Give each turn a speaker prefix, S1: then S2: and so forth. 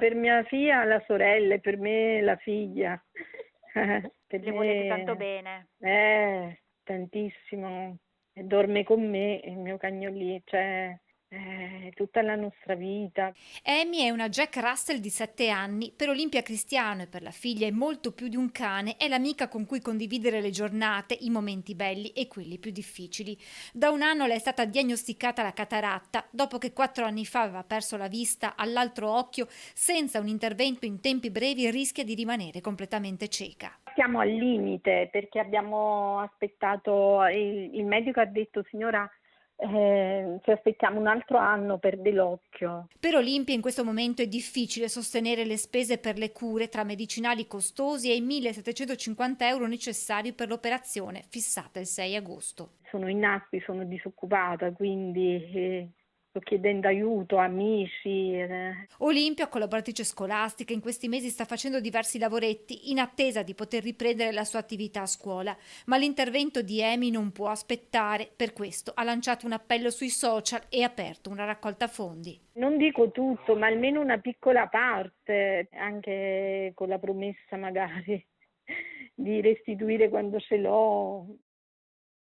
S1: Per mia figlia la sorella e per me la figlia. Per
S2: Le volete tanto
S1: me,
S2: bene.
S1: tantissimo. E dorme con me, il mio cagnolino, cioè, tutta la nostra vita.
S3: Amy è una Jack Russell di 7 anni, per Olimpia Cristiano e per la figlia è molto più di un cane, è l'amica con cui condividere le giornate, i momenti belli e quelli più difficili. Da un anno le è stata diagnosticata la cataratta, dopo che 4 anni fa aveva perso la vista all'altro occhio, senza un intervento in tempi brevi rischia di rimanere completamente cieca.
S1: Siamo al limite perché abbiamo aspettato, il medico ha detto signora, ci aspettiamo un altro anno, perde l'occhio.
S3: Per Olimpia in questo momento è difficile sostenere le spese per le cure tra medicinali costosi e i 1.750 euro necessari per l'operazione fissata il 6 agosto.
S1: Sono in acqui, sono disoccupata, quindi sto chiedendo aiuto, amici.
S3: Olimpia, collaboratrice scolastica, in questi mesi sta facendo diversi lavoretti in attesa di poter riprendere la sua attività a scuola, ma l'intervento di Amy non può aspettare, per questo ha lanciato un appello sui social e aperto una raccolta fondi.
S1: Non dico tutto, ma almeno una piccola parte, anche con la promessa magari di restituire quando ce l'ho.